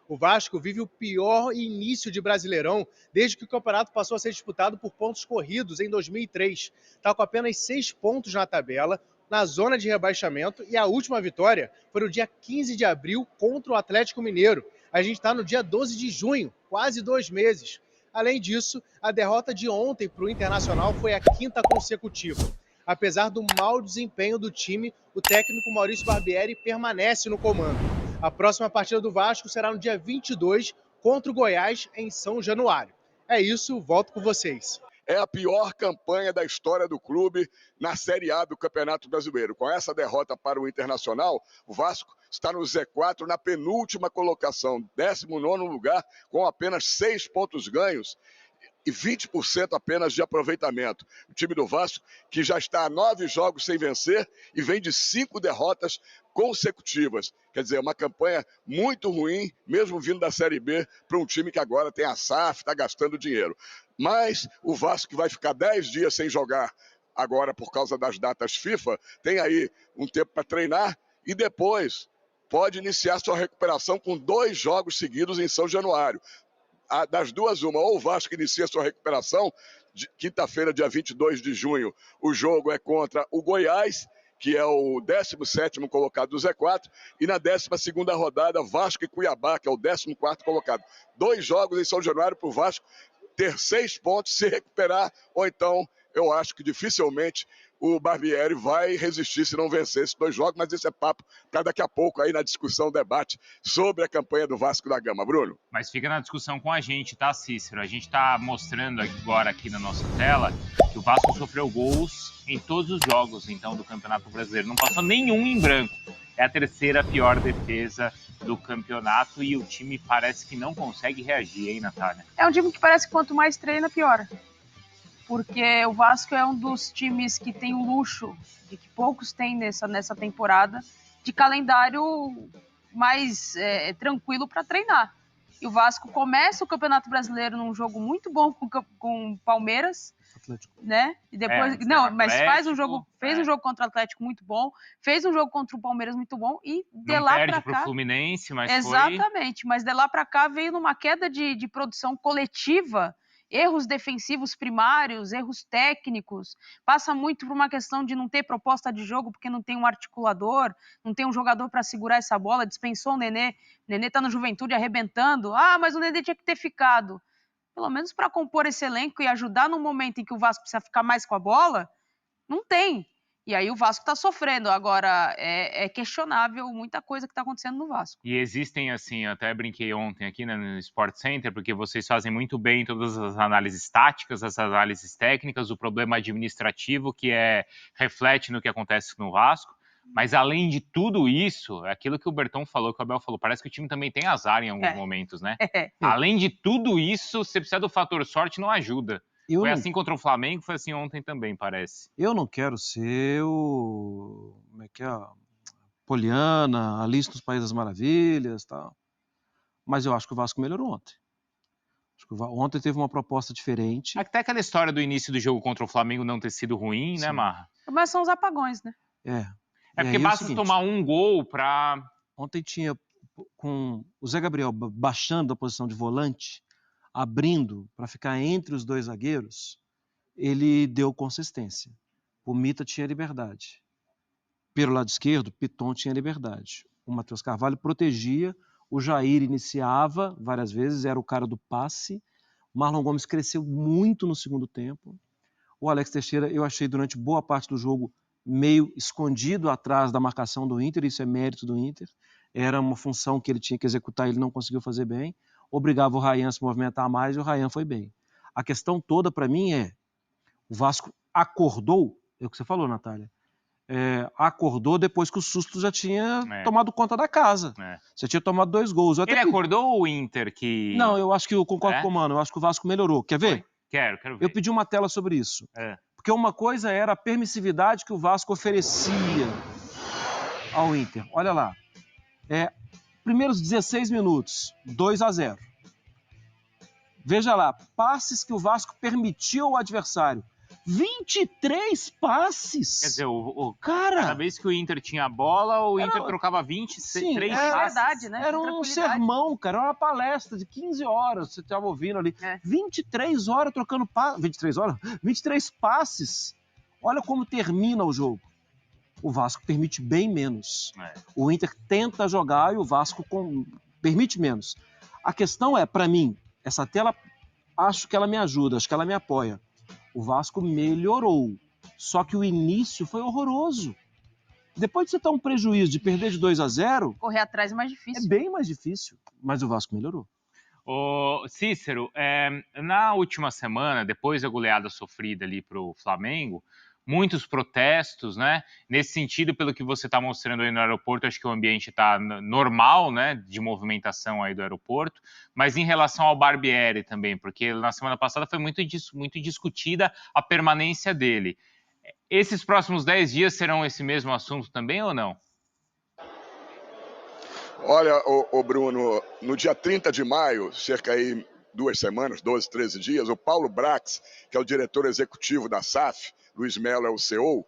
O Vasco vive o pior início de Brasileirão desde que o campeonato passou a ser disputado por pontos corridos em 2003. Está com apenas 6 pontos na tabela, na zona de rebaixamento, e a última vitória foi no dia 15 de abril contra o Atlético Mineiro. A gente está no dia 12 de junho, quase 2 meses. Além disso, a derrota de ontem para o Internacional foi a 5ª consecutiva. Apesar do mau desempenho do time, o técnico Maurício Barbieri permanece no comando. A próxima partida do Vasco será no dia 22 contra o Goiás, em São Januário. É isso, volto com vocês. É a pior campanha da história do clube na Série A do Campeonato Brasileiro. Com essa derrota para o Internacional, o Vasco está no Z4 na penúltima colocação, 19º lugar, com apenas 6 pontos ganhos e 20% apenas de aproveitamento. O time do Vasco, que já está a 9 jogos sem vencer e vem de 5 derrotas consecutivas. Quer dizer, uma campanha muito ruim, mesmo vindo da Série B, para um time que agora tem a SAF, está gastando dinheiro. Mas o Vasco, que vai ficar 10 dias sem jogar agora por causa das datas FIFA, tem aí um tempo para treinar e depois pode iniciar sua recuperação com 2 jogos seguidos em São Januário. Das duas, uma, ou o Vasco inicia sua recuperação, quinta-feira, dia 22 de junho, o jogo é contra o Goiás, que é o 17º colocado do Z4, e na 12ª rodada, Vasco e Cuiabá, que é o 14º colocado. 2 jogos em São Januário para o Vasco ter 6 pontos, se recuperar, ou então eu acho que dificilmente o Barbieri vai resistir se não vencer esses 2 jogos, mas esse é papo para daqui a pouco aí na discussão, debate sobre a campanha do Vasco da Gama. Bruno? Mas fica na discussão com a gente, tá, Cícero? A gente tá mostrando agora aqui na nossa tela que o Vasco sofreu gols em todos os jogos, então, do Campeonato Brasileiro. Não passou nenhum em branco. É a 3ª pior defesa do campeonato e o time parece que não consegue reagir, hein, Natália? É um time que parece que quanto mais treina, piora. Porque o Vasco é um dos times que tem o luxo, de que poucos têm nessa temporada, de calendário mais tranquilo para treinar. E o Vasco começa o Campeonato Brasileiro num jogo muito bom com o Palmeiras, Atlético, né? E depois fez um jogo contra o Atlético muito bom, fez um jogo contra o Palmeiras muito bom e de lá para cá pro Fluminense, mas exatamente, mas de lá para cá veio numa queda de produção coletiva. Erros defensivos primários, erros técnicos, passa muito por uma questão de não ter proposta de jogo porque não tem um articulador, não tem um jogador para segurar essa bola, dispensou o Nenê, o Nenê tá no Juventude arrebentando, mas o Nenê tinha que ter ficado. Pelo menos para compor esse elenco e ajudar no momento em que o Vasco precisa ficar mais com a bola, não tem. E aí o Vasco está sofrendo. Agora, é questionável muita coisa que está acontecendo no Vasco. E existem, assim, eu até brinquei ontem aqui no Sport Center, porque vocês fazem muito bem todas as análises táticas, as análises técnicas, o problema administrativo que reflete no que acontece no Vasco. Mas além de tudo isso, é aquilo que o Berton falou, que o Abel falou, parece que o time também tem azar em alguns momentos, né? Além de tudo isso, você precisa do fator sorte, não ajuda. Foi assim contra o Flamengo, foi assim ontem também, parece. Eu não quero ser Poliana, Alice nos Países das Maravilhas, tal. Mas eu acho que o Vasco melhorou ontem. Acho que ontem teve uma proposta diferente. Até aquela história do início do jogo contra o Flamengo não ter sido ruim, né, Marra? Mas são os apagões, né? É porque basta tomar um gol para... Ontem tinha, com o Zé Gabriel baixando a posição de volante, abrindo para ficar entre os 2 zagueiros, ele deu consistência. O Mita tinha liberdade. Pelo lado esquerdo, Piton tinha liberdade. O Matheus Carvalho protegia, o Jair iniciava várias vezes, era o cara do passe. O Marlon Gomes cresceu muito no segundo tempo. O Alex Teixeira, eu achei durante boa parte do jogo meio escondido atrás da marcação do Inter, isso é mérito do Inter. Era uma função que ele tinha que executar, ele não conseguiu fazer bem. Obrigava o Rayan a se movimentar mais e o Rayan foi bem. A questão toda para mim o Vasco acordou, é o que você falou, Natália, acordou depois que o susto já tinha tomado conta da casa. Já tinha tomado 2 gols. Ele acordou ou o Inter que... Não, eu acho que eu concordo com o Mano, eu acho que o Vasco melhorou. Quer ver? Quero ver. Eu pedi uma tela sobre isso. Porque uma coisa era a permissividade que o Vasco oferecia ao Inter. Olha lá. Primeiros 16 minutos, 2-0. Veja lá, passes que o Vasco permitiu ao adversário. 23 passes! Quer dizer, Cara, cada vez que o Inter tinha a bola, o Inter trocava 23 passes. Verdade, né? era um sermão, cara, era uma palestra de 15 horas, você estava ouvindo ali. 23 horas trocando passes. 23 horas? 23 passes! Olha como termina o jogo. O Vasco permite bem menos. O Inter tenta jogar e o Vasco permite menos. A questão é, para mim, essa tela, acho que ela me ajuda, acho que ela me apoia. O Vasco melhorou, só que o início foi horroroso. Depois de você ter um prejuízo de perder de 2-0... correr atrás é mais difícil. É bem mais difícil, mas o Vasco melhorou. Ô, Cícero, na última semana, depois da goleada sofrida ali para o Flamengo, muitos protestos, né? Nesse sentido, pelo que você está mostrando aí no aeroporto, acho que o ambiente está normal, né? De movimentação aí do aeroporto. Mas em relação ao Barbieri também, porque na semana passada foi muito discutida a permanência dele. Esses próximos 10 dias serão esse mesmo assunto também ou não? Olha, Bruno, no dia 30 de maio, cerca aí 2 semanas, 12, 13 dias, o Paulo Brax, que é o diretor executivo da SAF, Luiz Melo é o CEO,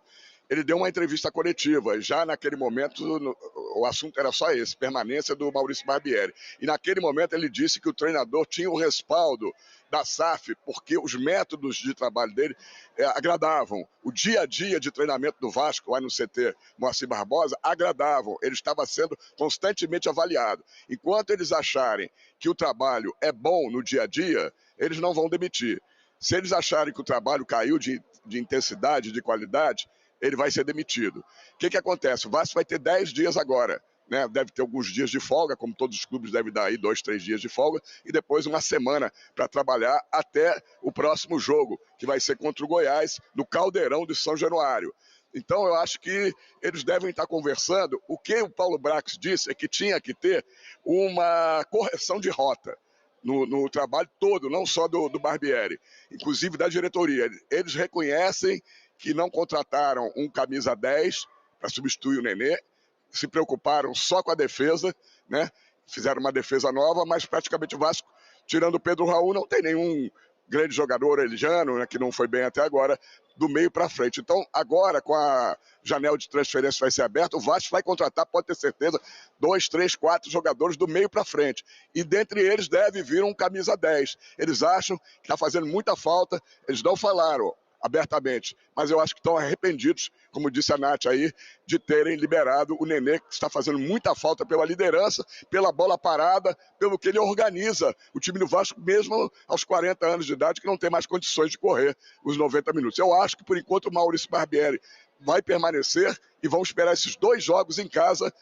ele deu uma entrevista coletiva. Já naquele momento, o assunto era só esse, permanência do Maurício Barbieri. E naquele momento ele disse que o treinador tinha o respaldo da SAF, porque os métodos de trabalho dele agradavam. O dia a dia de treinamento do Vasco, lá no CT Moacir Barbosa, agradavam. Ele estava sendo constantemente avaliado. Enquanto eles acharem que o trabalho é bom no dia a dia, eles não vão demitir. Se eles acharem que o trabalho caiu de intensidade, de qualidade, ele vai ser demitido. O que acontece? O Vasco vai ter 10 dias agora, né? Deve ter alguns dias de folga, como todos os clubes devem dar aí 2, 3 dias de folga, e depois uma semana para trabalhar até o próximo jogo, que vai ser contra o Goiás, no Caldeirão de São Januário. Então eu acho que eles devem estar conversando. O que o Paulo Brax disse é que tinha que ter uma correção de rota no trabalho todo, não só do Barbieri, inclusive da diretoria. Eles reconhecem que não contrataram um camisa 10 para substituir o Nenê, se preocuparam só com a defesa, né? Fizeram uma defesa nova, mas praticamente o Vasco, tirando o Pedro Raul, não tem nenhum grande jogador eligiano, né, que não foi bem até agora, do meio para frente. Então, agora, com a janela de transferência vai ser aberta, o Vasco vai contratar, pode ter certeza, 2, 3, 4 jogadores do meio para frente. E dentre eles deve vir um camisa 10. Eles acham que está fazendo muita falta, eles não falaram abertamente, mas eu acho que estão arrependidos, como disse a Nath aí, de terem liberado o Nenê, que está fazendo muita falta pela liderança, pela bola parada, pelo que ele organiza o time do Vasco, mesmo aos 40 anos de idade, que não tem mais condições de correr os 90 minutos. Eu acho que, por enquanto, o Maurício Barbieri vai permanecer e vão esperar esses 2 jogos em casa